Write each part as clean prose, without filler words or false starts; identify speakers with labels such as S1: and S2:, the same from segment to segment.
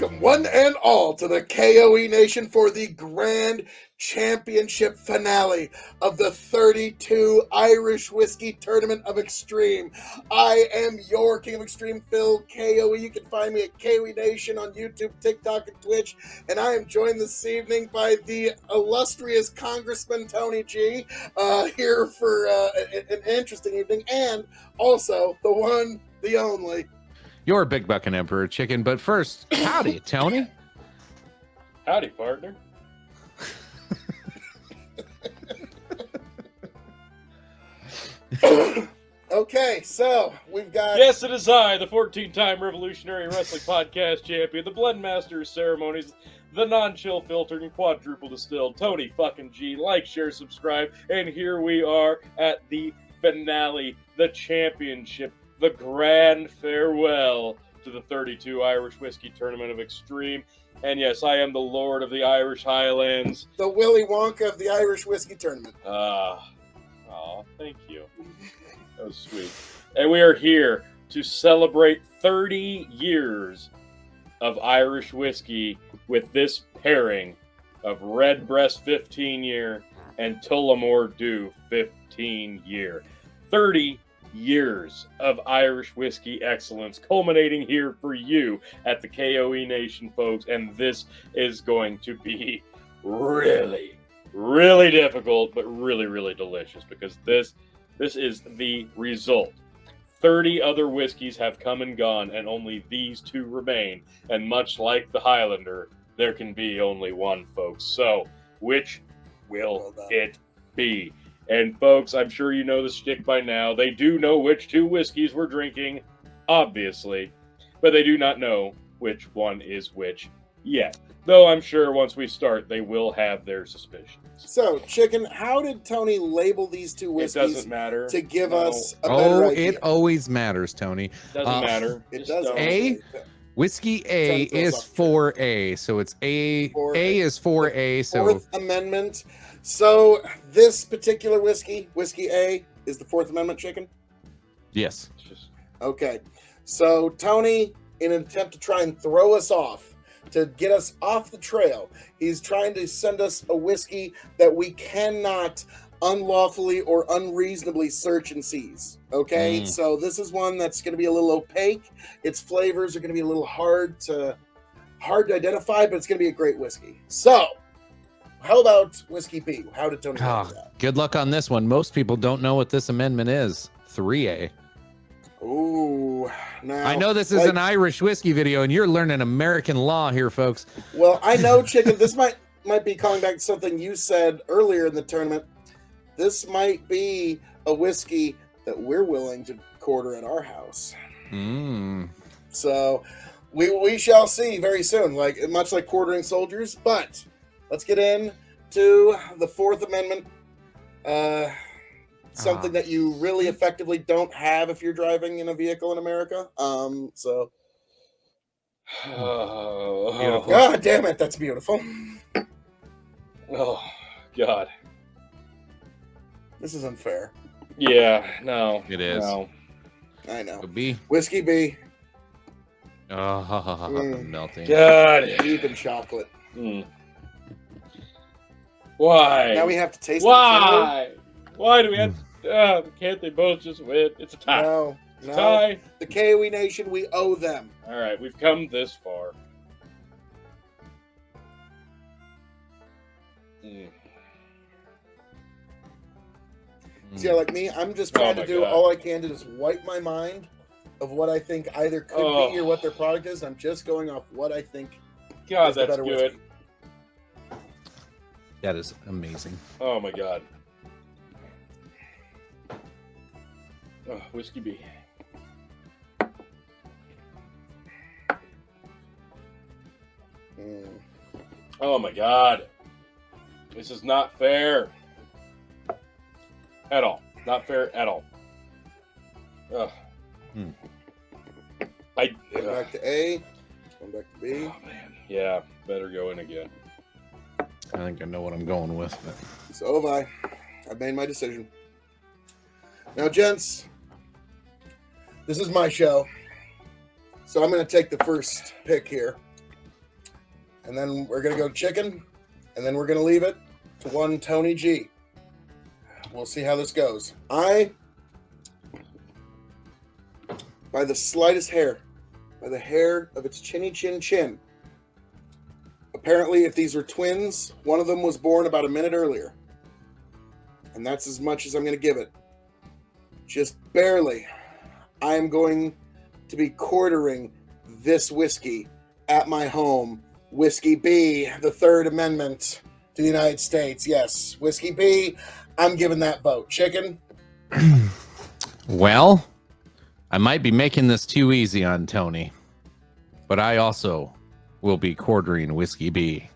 S1: Welcome, one and all, to the K.O.E. Nation for the Grand Championship finale of the 32 Irish Whiskey Tournament of Extreme. I am your King of Extreme, Phil K.O.E. You can find me at K.O.E. Nation on YouTube, TikTok, and Twitch. And I am joined this evening by the illustrious Congressman Tony G, here for an interesting evening, and also the one, the only,
S2: your Big Buckin' Emperor Chicken. But first, howdy, Tony.
S3: Howdy, partner.
S1: Okay, so we've got...
S3: Yes, it is I, the 14-time Revolutionary Wrestling Podcast Champion, the Blendmaster of Ceremonies, the non-chill filtered and quadruple distilled Tony fucking G. Like, share, subscribe, and here we are at the finale, the championship, the grand farewell to the 32 Irish Whiskey Tournament of Extreme. And yes, I am the Lord of the Irish Highlands.
S1: The Willy Wonka of the Irish Whiskey Tournament.
S3: Thank you. That was sweet. And we are here to celebrate 30 years of Irish whiskey with this pairing of Redbreast 15-year and Tullamore Dew 15-year. 30 years of Irish whiskey excellence culminating here for you at the K.O.E. Nation, folks. And this is going to be really, really difficult, but really, really delicious, because this is the result. 30 other whiskeys have come and gone, and only these two remain. And much like the Highlander, there can be only one, folks. So, which will it be? And folks, I'm sure you know the shtick by now. They do know which two whiskeys we're drinking, obviously, but they do not know which one is which yet. Though I'm sure once we start, they will have their suspicions.
S1: So, Chicken, how did Tony label these two whiskeys?
S3: It doesn't matter.
S1: To give us a better idea?
S2: It always matters, Tony.
S3: Doesn't matter.
S1: It
S3: Just
S1: does.
S3: don't.
S2: Whiskey A
S1: Tony
S2: is
S1: goes off
S2: 4A, so it's A.
S1: 4A.
S2: A is 4A, so
S1: Fourth Amendment. So, this particular whiskey A, is the Fourth Amendment, Chicken?
S2: yes.
S1: Okay. So, Tony, in an attempt to try and throw us off, to get us off the trail, he's trying to send us a whiskey that we cannot unlawfully or unreasonably search and seize. Okay? So, this is one that's going to be a little opaque. Its flavors are going to be a little hard to identify, but it's going to be a great whiskey. So, how about Whiskey B? How did Tony do that?
S2: Good luck on this one. Most people don't know what this amendment is. 3A.
S1: Ooh, now
S2: I know this is an Irish whiskey video, and you're learning American law here, folks.
S1: Well, I know, Chicken. This might be calling back to something you said earlier in the tournament. This might be a whiskey that we're willing to quarter at our house. So we shall see very soon. Much like quartering soldiers, but let's get into the Fourth Amendment. Something that you really effectively don't have if you're driving in a vehicle in America. Beautiful. God damn it, that's beautiful.
S3: Oh, God.
S1: This is unfair.
S3: Yeah, no.
S2: It is.
S3: No.
S1: I know.
S2: B.
S1: Whiskey B.
S2: Melting.
S3: God.
S1: Deep in chocolate.
S3: Why?
S1: Now we have to taste
S3: Why? Why do we have to... can't they both just win? It's a tie.
S1: No.
S3: Tie.
S1: The K.O.E. Nation, we owe them.
S3: All right, we've come this far.
S1: See, like me, I'm just trying to do all I can to just wipe my mind of what I think either could be or what their product is. I'm just going off what I think.
S3: God,
S1: is the
S3: that's
S1: better
S3: good.
S1: whiskey.
S2: That is amazing.
S3: Oh, my God. Oh, Whiskey B. Oh, my God. This is not fair. At all. Not fair at all. Ugh.
S1: Going back to A. Going back to B.
S3: Oh, man. Yeah, better go in again.
S2: I think I know what I'm going with. But...
S1: So have I. I've made my decision. Now, gents, this is my show. So I'm going to take the first pick here. and then we're gonna go chicken, and then we're gonna leave it to one Tony G. We'll see how this goes. By the slightest hair, by the hair of its chinny chin chin. Apparently, if these are twins, one of them was born about a minute earlier. And that's as much as I'm going to give it. Just barely. I am going to be quartering this whiskey at my home. Whiskey B, the Third Amendment to the United States. Yes, Whiskey B, I'm giving that vote. Chicken?
S2: Well, I might be making this too easy on Tony, but I also will be quartering Whiskey B.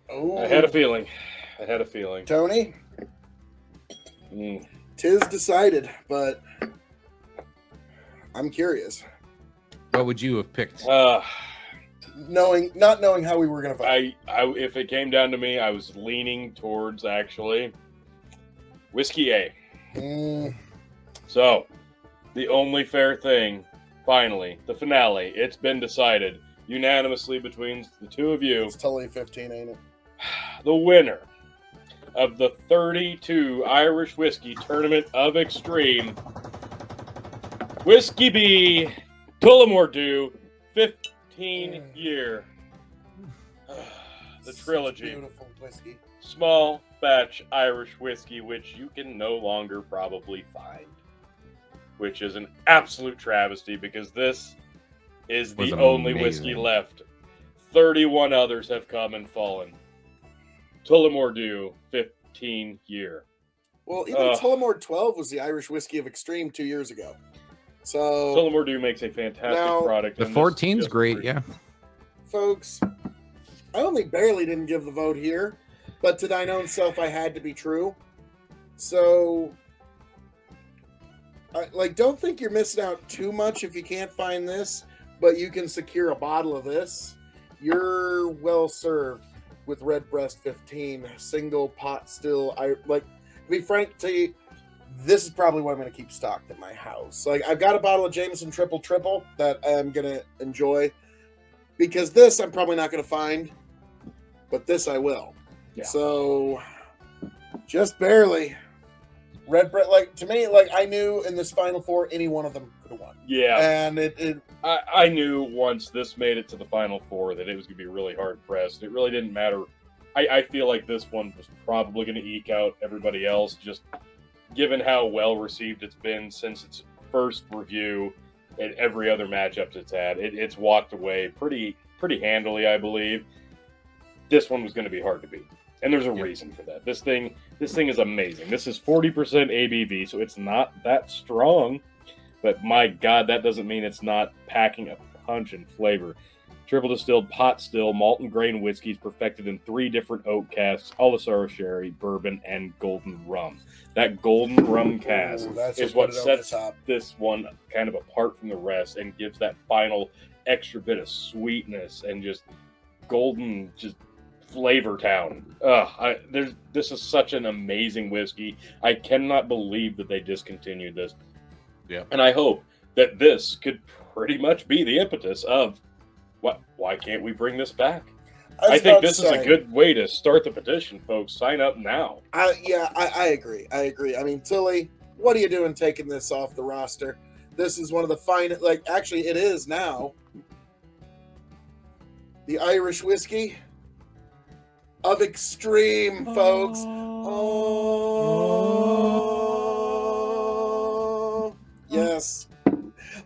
S1: Oh,
S3: I had a feeling.
S1: Tony?
S3: Mm.
S1: Tis decided, but I'm curious.
S2: What would you have picked?
S1: Not knowing how we were going to vote.
S3: If it came down to me, I was leaning towards actually Whiskey A. So, the only fair thing, finally, the finale, it's been decided unanimously between the two of you.
S1: It's totally 15, ain't it?
S3: The winner of the 32 Irish Whiskey Tournament of Extreme, Whiskey B, Tullamore Dew, 15 year. The trilogy.
S1: Beautiful whiskey.
S3: Small batch Irish whiskey, which you can no longer probably find. Which is an absolute travesty because this is the only whiskey left. 31 others have come and fallen. Tullamore Dew, 15 year.
S1: Well, even Tullamore 12 was the Irish whiskey of Extreme 2 years ago. So
S3: Tullamore Dew makes a fantastic product.
S2: The 14's great, yeah.
S1: Folks, I only barely didn't give the vote here, but to thine own self I had to be true. So, don't think you're missing out too much if you can't find this, but you can secure a bottle of this. You're well served with Redbreast 15, single pot still. To be frank to you, this is probably what I'm going to keep stocked at my house. I've got a bottle of Jameson Triple Triple that I'm going to enjoy, because this I'm probably not going to find, but this I will. Yeah. So, just barely. Redbreast, to me, I knew in this Final Four, any one of them could have won.
S3: Yeah.
S1: And
S3: I knew once this made it to the Final Four that it was going to be really hard pressed. It really didn't matter. I feel like this one was probably going to eke out everybody else, just given how well received it's been since its first review and every other matchup it's had. It's walked away pretty handily, I believe. This one was going to be hard to beat. And there's a reason for that. This thing is amazing. This is 40% ABV, so it's not that strong. But my God, that doesn't mean it's not packing a punch and flavor. Triple distilled, pot still, malt and grain whiskeys perfected in 3 different oak casks: Olisaro sherry, bourbon, and golden rum. That golden rum cask is what sets this one kind of apart from the rest and gives that final extra bit of sweetness and just golden, just flavor town. This is such an amazing whiskey. I cannot believe that they discontinued this.
S2: Yeah.
S3: And I hope that this could pretty much be the impetus of why can't we bring this back? I think this is a good way to start the petition, folks. Sign up now.
S1: I agree. I mean, Tilly, what are you doing taking this off the roster? This is one of the finest, actually it is now, the Irish whiskey of Extreme, folks. Oh, yes.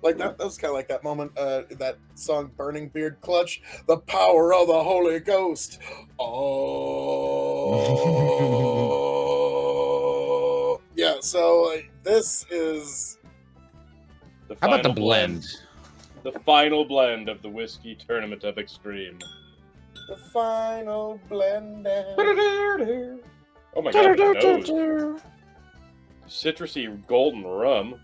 S1: That was kind of like that moment, that song Burning Beard Clutch, the power of the Holy Ghost. Oh. Yeah, so this is...
S2: How about the blend?
S3: The final blend of the Whiskey Tournament of Extreme.
S1: The final blend.
S3: Oh my God, nose. Citrusy golden rum.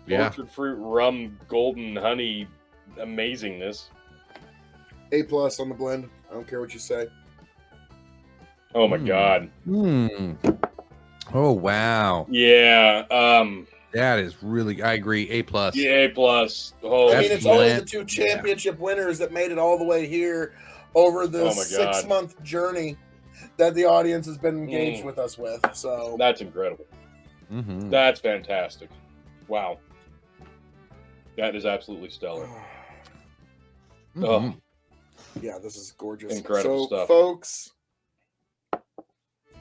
S2: Yeah.
S3: Orchard fruit rum, golden honey amazingness.
S1: A+ on the blend. I don't care what you say.
S3: Oh my God.
S2: Oh wow.
S3: Yeah.
S2: That is really, I agree. A+.
S3: Yeah, A+. Oh,
S1: I mean, it's only the 2 championship winners that made it all the way here. over the
S3: Oh my God.
S1: 6-month journey that the audience has been engaged with us with. So
S3: That's incredible.
S2: Mm-hmm.
S3: That's fantastic. Wow. That is absolutely stellar.
S2: Mm-hmm.
S3: Oh,
S1: yeah, this is gorgeous.
S3: Incredible stuff.
S1: Folks,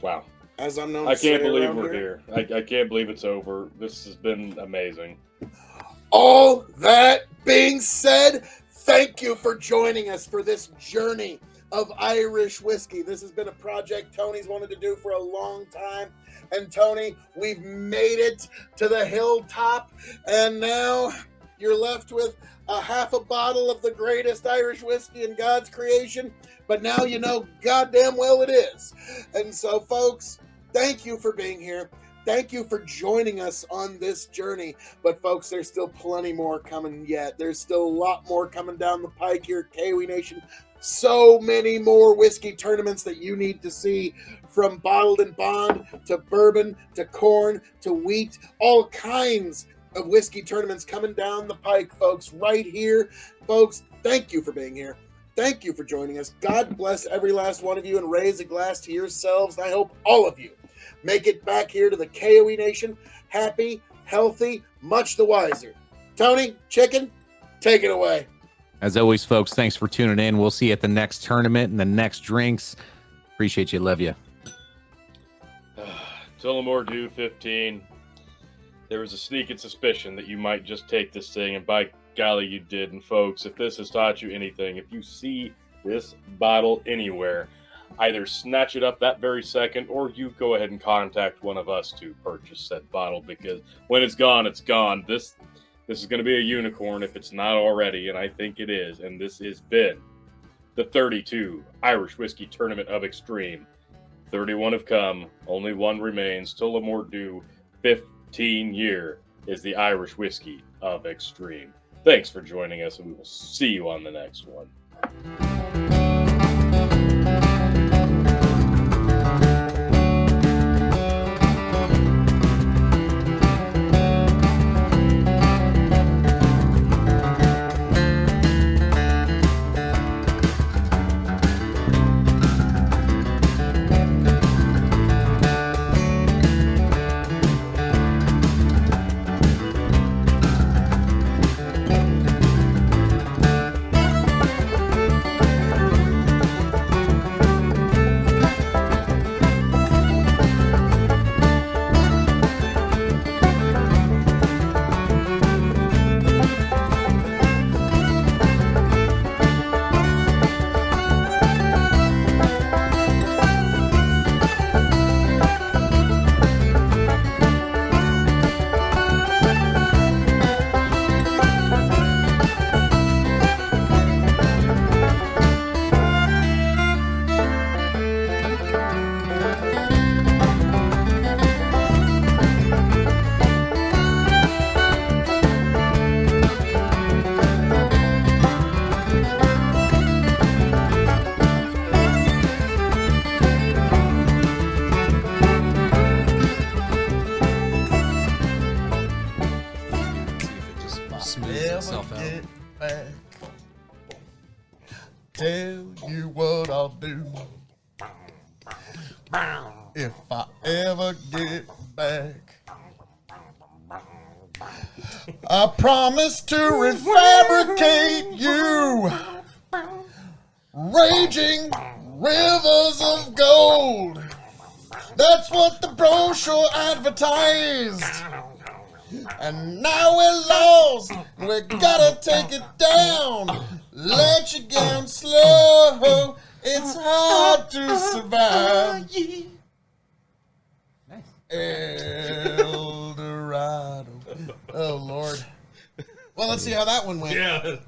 S3: wow.
S1: as I'm known
S3: I
S1: to say
S3: can't believe
S1: around
S3: we're here. I can't believe it's over. This has been amazing.
S1: All that being said, thank you for joining us for this journey of Irish whiskey. This has been a project Tony's wanted to do for a long time. And Tony, we've made it to the hilltop. And now you're left with a half a bottle of the greatest Irish whiskey in God's creation. But now you know goddamn well it is. And so, folks, thank you for being here. Thank you for joining us on this journey. But folks, there's still plenty more coming yet. There's still a lot more coming down the pike here at K.O.E Nation. So many more whiskey tournaments that you need to see, from bottled and bond to bourbon to corn to wheat, all kinds of whiskey tournaments coming down the pike, folks, right here. Folks, thank you for being here. Thank you for joining us. God bless every last one of you, and raise a glass to yourselves. And I hope all of you make it back here to the K.O.E Nation happy, healthy, much the wiser. Tony, Chicken, take it away.
S2: As always, folks, thanks for tuning in. We'll see you at the next tournament and the next drinks. Appreciate you. Love you.
S3: Tullamore due 15. There was a sneaking suspicion that you might just take this thing, and by golly, you did. And folks, if this has taught you anything, if you see this bottle anywhere, either snatch it up that very second, or you go ahead and contact one of us to purchase said bottle, because when it's gone, it's gone. This is going to be a unicorn if it's not already, and I think it is. And this has been the 32 Irish Whiskey Tournament of Extreme. 31 have come, only one remains. Tullamore Dew 15 year is the Irish Whiskey of Extreme. Thanks for joining us, and we will see you on the next one.
S4: Tell you what I'll do if I ever get back. I promise to refabricate you, raging rivers of gold. That's what the brochure advertised. And now we're lost, we gotta take it down. Let you down slow, it's hard to survive. El Dorado. Oh, Lord. Well, let's see how that one went.
S5: Yeah.